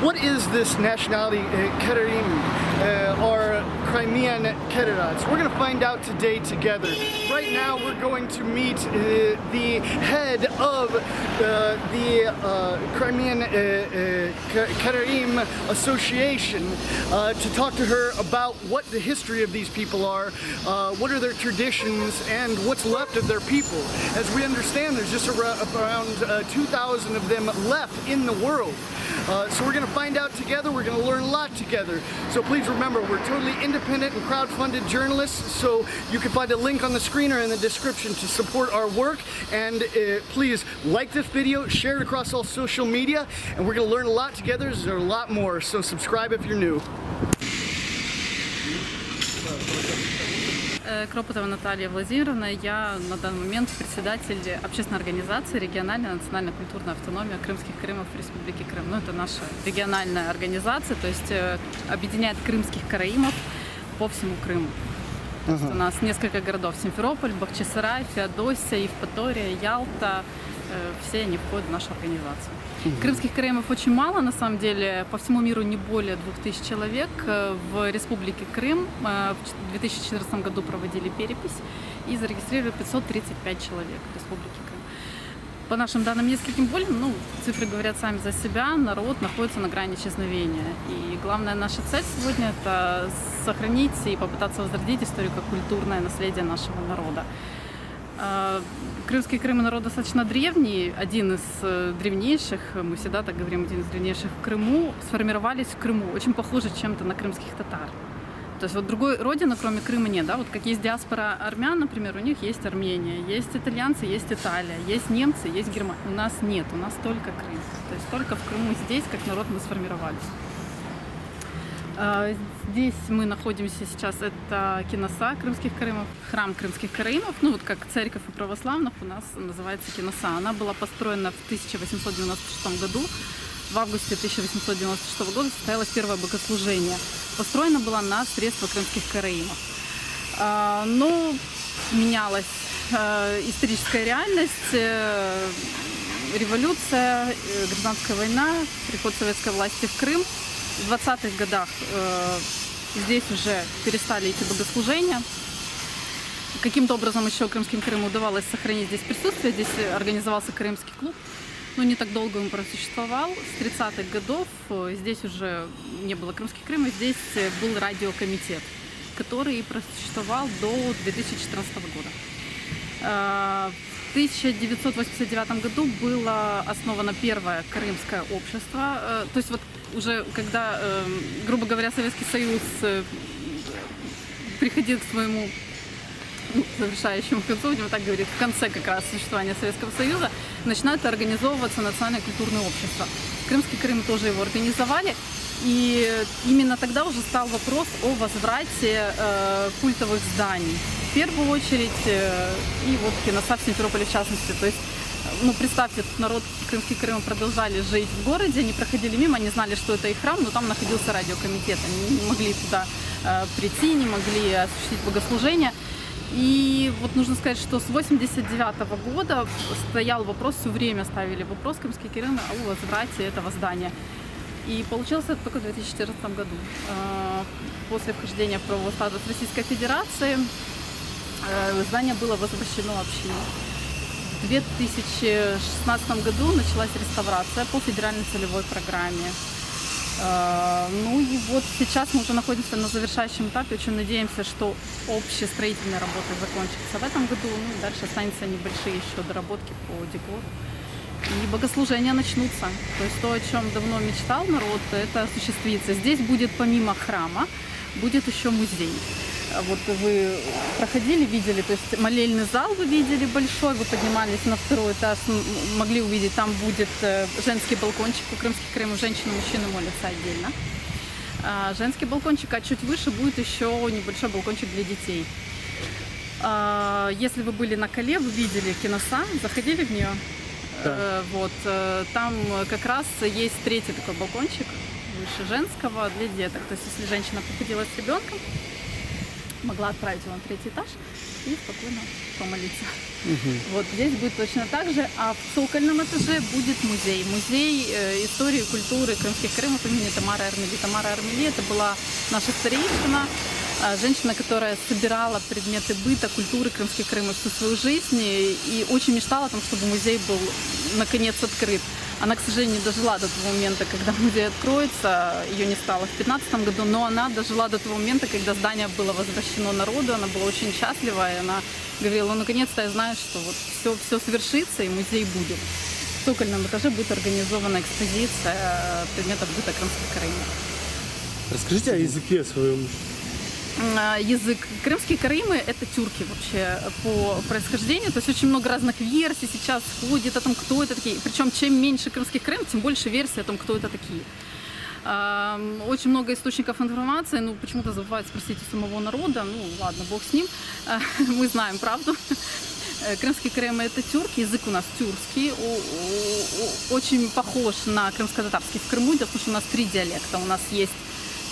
what is this nationality, Karaim, or Crimean Karaites? We're going to find out today together. Right now we're going to meet the head of the Crimean Karaim Association to talk to her about what the history of these people are, what are their traditions, and what's left of their people. As we understand, there's just around 2,000 of them left in the world. So we're going to find out together, we're going to learn a lot together. So please remember, we're totally independent and crowd-funded journalists, so you can find a link on the screen or in the description to support our work. And please like this video, share it across all social media, and we're going to learn a lot together. There's a lot more, so subscribe if you're new. Кропотова Наталья Владимировна, я на данный момент председатель общественной организации «Региональная национально-культурная автономия Крымских Караимов в Республике Крым». Ну, это наша региональная организация, то есть объединяет крымских караимов по всему Крыму. То есть у нас несколько городов: Симферополь, Бахчисарай, Феодосия, Евпатория, Ялта. Все они входят в нашу организацию. Крымских караимов очень мало, на самом деле, по всему миру не более 2000 человек. В Республике Крым в 2014 году проводили перепись и зарегистрировали 535 человек в Республике Крым. По нашим данным, нескольким более, цифры говорят сами за себя, народ находится на грани исчезновения. И главная наша цель сегодня – это сохранить и попытаться возродить историко-культурное наследие нашего народа. Крымский Крым народ достаточно древний, один из древнейших, мы всегда так говорим, один из древнейших в Крыму, сформировались в Крыму, очень похожи чем-то на крымских татар. То есть вот другой родины, кроме Крыма, нет, да, вот как есть диаспора армян, например, у них есть Армения, есть итальянцы, есть Италия, есть немцы, есть Германия. У нас нет, у нас только Крым. То есть только в Крыму здесь, как народ, мы сформировались. Здесь мы находимся сейчас, это киноса крымских караимов, храм крымских караимов, ну вот как церковь у православных у нас называется киноса. Она была построена в 1896 году, в августе 1896 года состоялось первое богослужение. Построена была на средства крымских караимов. Но менялась историческая реальность, революция, гражданская война, приход советской власти в Крым. В 20-х годах здесь уже перестали идти богослужения. Каким-то образом еще крымским Крыму удавалось сохранить здесь присутствие. Здесь организовался Крымский клуб, но не так долго он просуществовал. С 30-х годов здесь уже не было Крымских Крыма, здесь был радиокомитет, который просуществовал до 2014 года. В 1989 году было основано первое Крымское общество. То есть вот уже когда, грубо говоря, Советский Союз приходил к своему завершающему концу, будем так говорить, в конце как раз существования Советского Союза, начинают организовываться национальные культурные общества. Крымский Крым тоже его организовали. И именно тогда уже стал вопрос о возврате культовых зданий. В первую очередь, и вот киноса в Симферополе в частности. То есть, представьте, народ крымских Караимов продолжали жить в городе, они проходили мимо, они знали, что это их храм, но там находился радиокомитет. Они не могли туда прийти, не могли осуществить богослужение. И вот нужно сказать, что с 1989 года стоял вопрос, все время ставили вопрос крымские Караимы о возврате этого здания. И получилось это только в 2014 году. После вхождения в правовой статус Российской Федерации здание было возвращено общине. В 2016 году началась реставрация по федеральной целевой программе. Ну и вот сейчас мы уже находимся на завершающем этапе. Очень надеемся, что общие строительные работы закончатся в этом году. Ну и дальше останутся небольшие еще доработки по декору. И богослужения начнутся. То есть то, о чем давно мечтал народ, это осуществится. Здесь будет помимо храма, будет еще музей. Вот вы проходили, видели, то есть молельный зал вы видели большой, вы поднимались на второй этаж, могли увидеть, там будет женский балкончик, у крымских Караимов женщины и мужчины молятся отдельно. Женский балкончик, а чуть выше будет еще небольшой балкончик для детей. Если вы были на Кале, вы видели киноса, заходили в нее. Да. Вот, там как раз есть третий такой балкончик, выше женского, для деток. То есть если женщина приходила с ребенком, могла отправить его на третий этаж, и спокойно помолиться. Вот здесь будет точно так же, а в цокольном этаже будет музей. Музей истории и культуры крымских караимов имени Тамары Армели. Тамара Армели — это была наша старейшина, женщина, которая собирала предметы быта, культуры крымских караимов всю свою жизнь и очень мечтала о том, чтобы музей был наконец открыт. Она, к сожалению, не дожила до того момента, когда музей откроется, ее не стало в 2015 году, но она дожила до того момента, когда здание было возвращено народу, она была очень счастлива, и она говорила: ну, наконец-то я знаю, что вот все свершится, и музей будет. В цокольном этаже будет организована экспозиция предметов быта крымских караимов. Расскажите о языке своем. Язык. Крымские караимы — это тюрки вообще по происхождению, то есть очень много разных версий сейчас ходит о том, кто это такие. Причем чем меньше крымских караимов, тем больше версий о том, кто это такие. Очень много источников информации, ну почему-то забывают спросить у самого народа, ну ладно, бог с ним, мы знаем правду. Крымские караимы — это тюрки, язык у нас тюркский, очень похож на крымско-татарский в Крыму, дело в том, что у нас 3 диалекта. У нас есть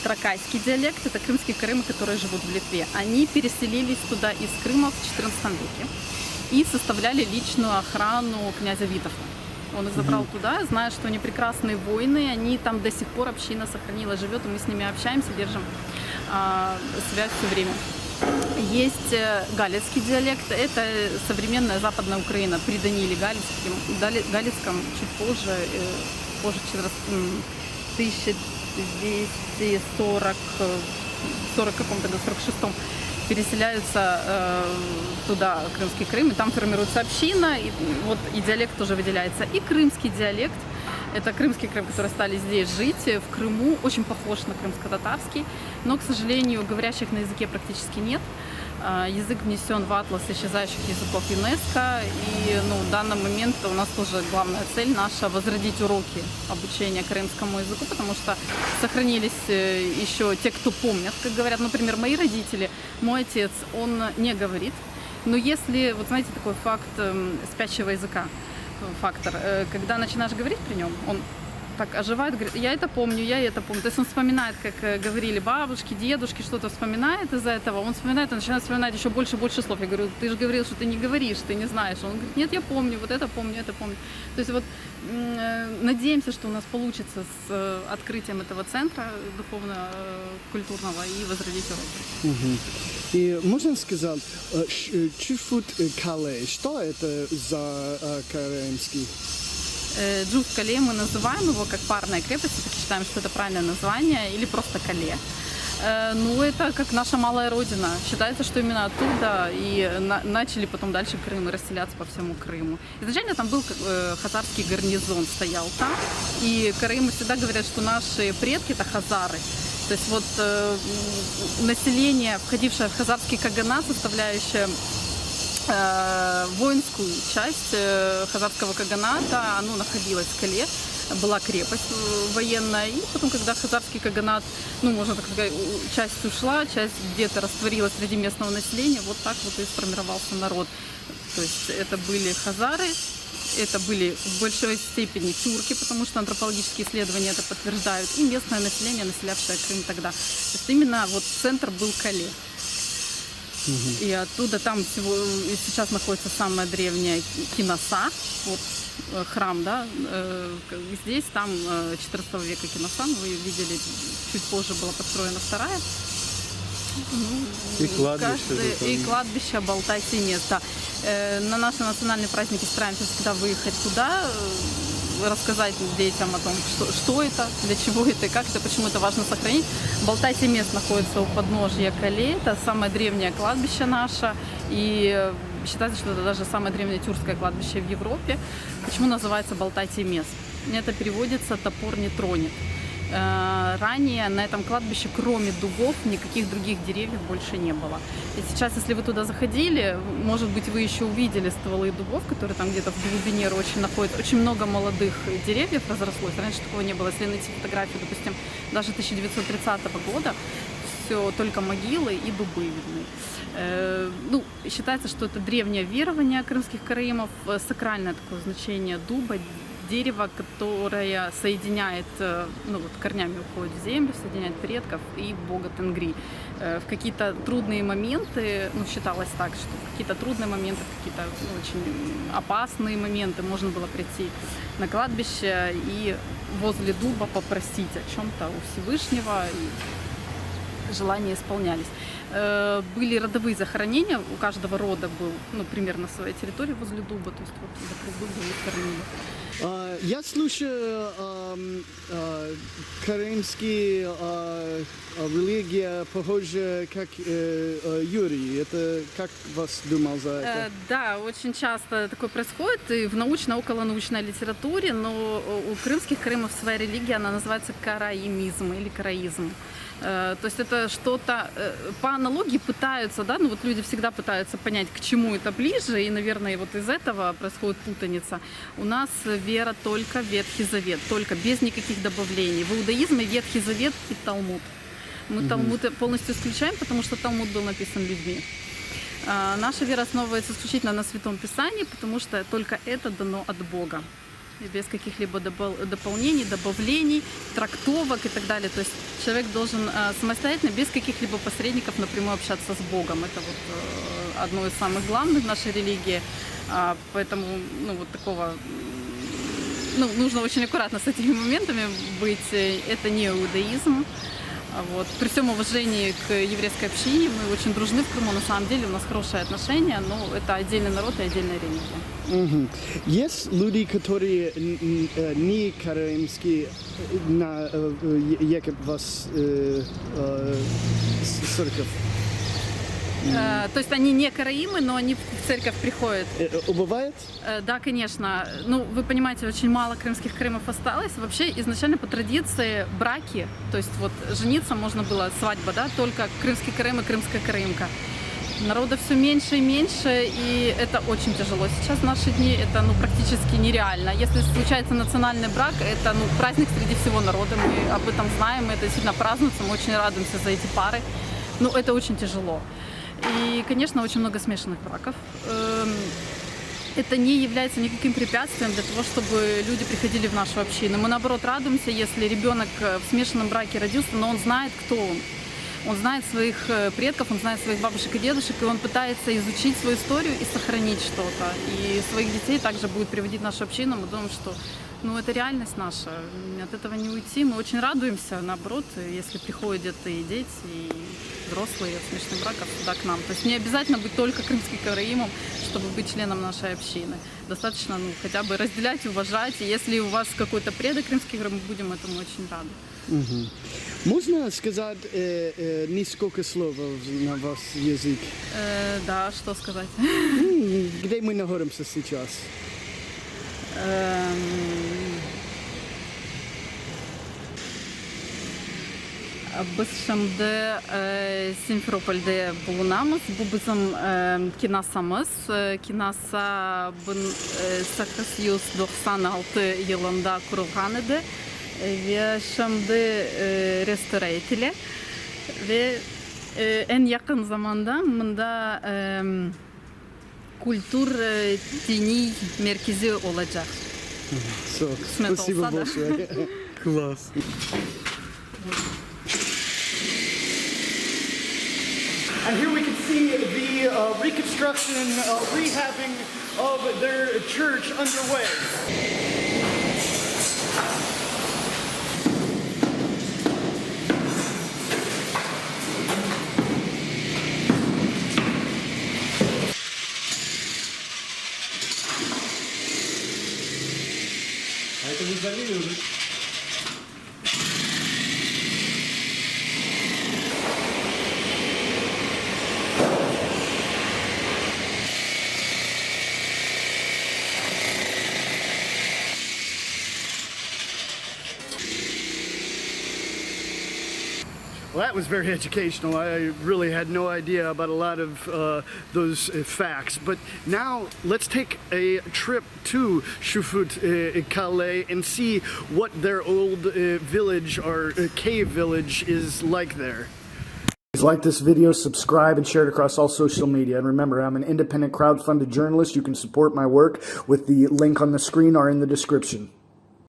Тракайский диалект, это крымские караимы, которые живут в Литве. Они переселились туда из Крыма в XIV веке и составляли личную охрану князя Витовта. Он их забрал туда, зная, что они прекрасные воины, они там до сих пор, община сохранилась, живет, и мы с ними общаемся, держим связь все время. Есть галицкий диалект, это современная Западная Украина при Даниле Галицком, чуть позже 1240 каком-то, 46-м переселяются туда, Крымский Крым, и там формируется община, и диалект тоже выделяется. И крымский диалект, это крымский Крым, которые стали здесь жить, в Крыму, очень похож на крымско-татарский, но, к сожалению, говорящих на языке практически нет. Язык внесен в атлас исчезающих языков ЮНЕСКО, и в данный момент у нас тоже главная цель наша — возродить уроки обучения крымскому языку, потому что сохранились еще те, кто помнят, как говорят, например, мои родители, мой отец, он не говорит, но если, вот знаете, такой факт спящего языка, фактор, когда начинаешь говорить при нем, он так оживает, говорит: я это помню, я это помню. То есть он вспоминает, как говорили бабушки, дедушки, что-то вспоминает из-за этого. Он вспоминает и начинает вспоминать еще больше и больше слов. Я говорю: ты же говорил, что ты не говоришь, ты не знаешь. Он говорит: нет, я помню, вот это помню, это помню. То есть вот надеемся, что у нас получится с открытием этого центра духовно-культурного и возродить уроки. И можно сказать, Чифут Кале, что это за караимский? Джуф Кале, мы называем его как парная крепость, так считаем, что это правильное название, или просто Кале. Ну, это как наша малая родина. Считается, что именно оттуда и начали потом дальше Крым расселяться по всему Крыму. Изначально там был хазарский гарнизон, стоял там, и караимы всегда говорят, что наши предки — это хазары. То есть вот население, входившее в хазарский каганат, составляющее воинскую часть хазарского каганата, оно находилось в Кале, была крепость военная, и потом, когда хазарский каганат, можно так сказать, часть ушла, часть где-то растворилась среди местного населения, вот так вот и сформировался народ. То есть это были хазары, это были в большой степени тюрки, потому что антропологические исследования это подтверждают, и местное население, населявшее Крым тогда. То есть именно вот центр был Кале. И оттуда там сейчас находится самая древняя киноса, вот храм, да, здесь, там 14 века киноса, вы видели, чуть позже была построена вторая. И кладбище Болтайский место. На наши национальные праздники стараемся всегда выехать туда, рассказать детям о том, что это, для чего это и как это, почему это важно сохранить. Болтайский мест находится у подножья Кале, это самое древнее кладбище наше, и считается, что это даже самое древнее тюркское кладбище в Европе. Почему называется Болтайский мест? Это переводится «топор не тронет». Ранее на этом кладбище, кроме дубов, никаких других деревьев больше не было. И сейчас, если вы туда заходили, может быть, вы еще увидели стволы дубов, которые там где-то в глубине рощи находятся. Очень много молодых деревьев разрослось. Раньше такого не было. Если найти фотографию, допустим, даже 1930 года, все только могилы и дубы видны. Считается, что это древнее верование крымских караимов, сакральное такое значение дуба, дерево, которое соединяет, ну вот корнями уходит в землю, соединяет предков и бога Тенгри. В какие-то трудные моменты, ну считалось так, что в какие-то трудные моменты, в какие-то очень опасные моменты можно было прийти на кладбище и возле дуба попросить о чем-то у Всевышнего, и желания исполнялись. Были родовые захоронения, у каждого рода был, ну, примерно своя территория возле дуба, то есть вот вокруг дуба их кормили. Я слушаю, караимские религия похожа как Юрий. Это как вас думал за это? Да, очень часто такое происходит и в научной, околонаучной литературе, но у крымских караимов своя религия, она называется караимизм или караизм. То есть это что-то, по аналогии пытаются, да, ну вот люди всегда пытаются понять, к чему это ближе, и, наверное, вот из этого происходит путаница. У нас вера только Ветхий Завет, только без никаких добавлений. В иудаизме Ветхий Завет и Талмуд. Мы Талмуд полностью исключаем, потому что Талмуд был написан людьми. Наша вера основывается исключительно на Святом Писании, потому что только это дано от Бога. И без каких-либо дополнений, добавлений, трактовок и так далее. То есть человек должен самостоятельно, без каких-либо посредников, напрямую общаться с Богом. Это вот одно из самых главных в нашей религии. Поэтому, ну, вот такого, ну, нужно очень аккуратно с этими моментами быть. Это не иудаизм. Вот. При всем уважении к еврейской общине, мы очень дружны в Крыму, на самом деле у нас хорошие отношения, но это отдельный народ и отдельная религия. Есть люди, которые не караимские, на вас церковь? То есть они не караимы, но они в церковь приходят. Бывает? Да, конечно. Ну, вы понимаете, очень мало крымских караимов осталось. Вообще, изначально по традиции браки, то есть вот жениться можно было, свадьба, да, только крымский караим и крымская караимка. Народа все меньше и меньше, и это очень тяжело. Сейчас в наши дни это, ну, практически нереально. Если случается национальный брак, это, ну, праздник среди всего народа. Мы об этом знаем, это действительно празднуется, мы очень радуемся за эти пары. Но это очень тяжело. И, конечно, очень много смешанных браков. Это не является никаким препятствием для того, чтобы люди приходили в нашу общину. Мы, наоборот, радуемся, если ребенок в смешанном браке родился, но он знает, кто он. Он знает своих предков, он знает своих бабушек и дедушек, и он пытается изучить свою историю и сохранить что-то. И своих детей также будет приводить в нашу общину. Мы думаем, что, ну, это реальность наша, от этого не уйти. Мы очень радуемся, наоборот, если приходят и дети, и взрослые от смешанных браков сюда к нам. То есть не обязательно быть только крымским караимом, чтобы быть членом нашей общины. Достаточно, ну, хотя бы разделять, уважать. И если у вас какой-то предок крымский, мы будем этому очень рады. Можно сказать несколько слов на ваш язык? Да, что сказать? Где мы находимся сейчас? Biz şimdi Simferopol'de bulunamız. Bu bizim kinasamız. Kinasa 1896 yılında kurulgan idi. Ve şimdi restore edildi. Ve en yakın zamanda bunda kültür dini merkezi olacak. Спасибо большое. Класс. And here we can see the reconstruction, rehabbing of their church underway. А это вы залили уже? Well, that was very educational. I really had no idea about a lot of those facts. But now let's take a trip to Shufut Kale and see what their old village or cave village is like there. Please like this video, subscribe, and share it across all social media. And remember, I'm an independent crowdfunded journalist. You can support my work with the link on the screen or in the description.